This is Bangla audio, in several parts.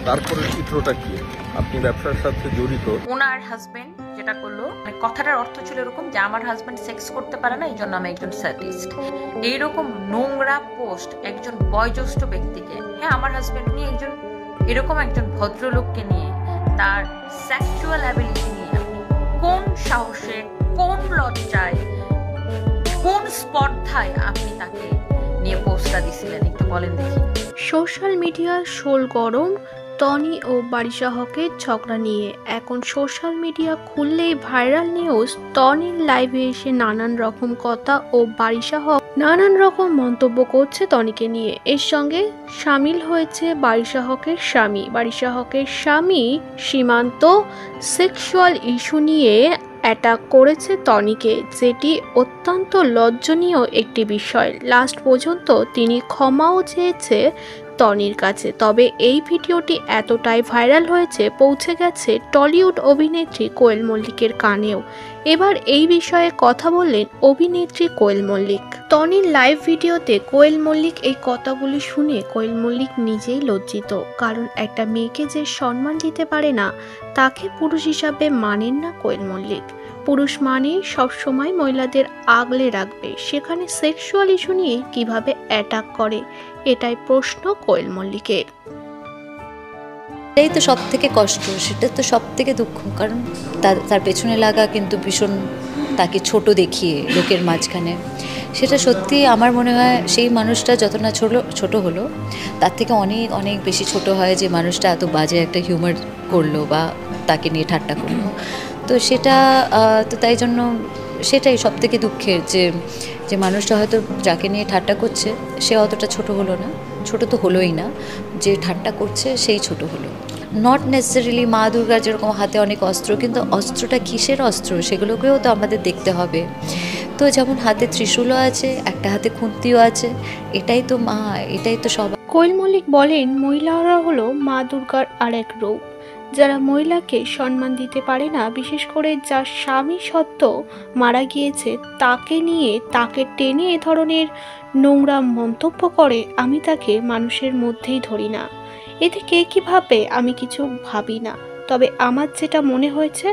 তারপরে চিত্রটা কি? আপনি ব্যবসার সাথে জড়িত। ওনার হাজবেন্ড যেটা করলো, মানে কথাটার অর্থ ছিল এরকম যে আমার হাজবেন্ড সেক্স করতে পারে না, এই জন্য আমি একজন স্যাডিস্ট। এইরকম নোংরা পোস্ট একজন বয়োজ্যেষ্ঠ ব্যক্তিকে, হ্যাঁ আমার হাজবেন্ড নিয়ে একজন এরকম একজন ভদ্রলোককে নিয়ে, তার সেক্সুয়াল অ্যাবিলিটি নিয়ে আপনি কোন সাহসে, কোন লজ্জায়, কোন স্পর্ধায় আপনি তাকে নিয়ে পোস্টটা দিছিলেন একটু বলেন দেখি। সোশ্যাল মিডিয়ার শোল গরম টনি ও বারিশা হকের ঝগড়া নিয়ে। এখন সোশ্যাল মিডিয়া খুললেই ভাইরাল নিউজ টনির লাইভে এসে নানান রকম কথা ও বারিশা হক নানান রকম মন্তব্য করছে টনিকে নিয়ে। এর সঙ্গে সামিল হয়েছে বারিশা হকের স্বামী। বারিশা হকের স্বামী সীমান্ত সেক্সুয়াল ইস্যু নিয়ে অ্যাটাক করেছে টনিকে, যেটি অত্যন্ত লজ্জনীয় একটি বিষয়। লাস্ট পর্যন্ত তিনি ক্ষমাও চেয়েছে টনির কাছে। তবে এই ভিডিওটি এতটাই ভাইরাল হয়েছে, পৌঁছে গেছে টলিউড অভিনেত্রী কোয়েল মল্লিকের কানেও। এবার এই বিষয়ে কথা বললেন অভিনেত্রী কোয়েল মল্লিক। টনির লাইভ ভিডিওতে কোয়েল মল্লিক এই কথাগুলি শুনে কোয়েল মল্লিক নিজেই লজ্জিত। কারণ একটা মেয়েকে যে সম্মান দিতে পারে না, তাকে পুরুষ হিসাবে মানেন না কোয়েল মল্লিক। পুরুষ মানে সবসময় মহিলাদের আগলে রাখবে, সেখানে সেক্সুয়াল ইস্যু নিয়ে কিভাবে অ্যাটাক করে, এটাই প্রশ্ন কোয়েল মল্লিকের। এটাই তো সব থেকে কষ্ট, সেটা তো সব থেকে দুঃখ। কারণ তার পেছনে লাগা কিন্তু ভীষণ তাকে ছোট দেখিয়ে লোকের মাঝখানে, সেটা সত্যি আমার মনে হয় সেই মানুষটা যত না ছোট হলো, তার থেকে অনেক অনেক বেশি ছোট হয় যে মানুষটা এত বাজে একটা হিউমার করলো বা তাকে নিয়ে ঠাট্টা করলো। তো সেটা তো তাই জন্য সেটাই সব থেকে দুঃখের যে মানুষটা হয়তো যাকে নিয়ে ঠাট্টা করছে সে অতটা ছোট হলো না, ছোট তো হলোই না, যে ঠাট্টা করছে সেই ছোট হলো। নট নেসেসারিলি মা দুর্গার যেরকম হাতে অনেক অস্ত্র, কিন্তু অস্ত্রটা কিসের অস্ত্র সেগুলোকেও তো আমাদের দেখতে হবে। তো যেমন হাতে ত্রিশূলও আছে, একটা হাতে খুন্তিও আছে, এটাই তো মা, এটাই তো সব। কোয়েল মল্লিক বলেন, মহিলারা হলো মা দুর্গার আরেক রূপ। যারা মহিলাকে সম্মান দিতে পারে না, বিশেষ করে যার স্বামী সত্য মারা গিয়েছে, তাকে নিয়ে তাকে টেনে এ ধরনের নোংরা মন্তব্য করে, আমি তাকে মানুষের মধ্যেই ধরি না। এতে কে কী ভাবে আমি কিছু ভাবি না, তবে আমার যেটা মনে হয়েছে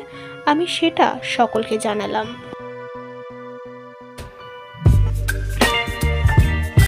আমি সেটা সকলকে জানালাম।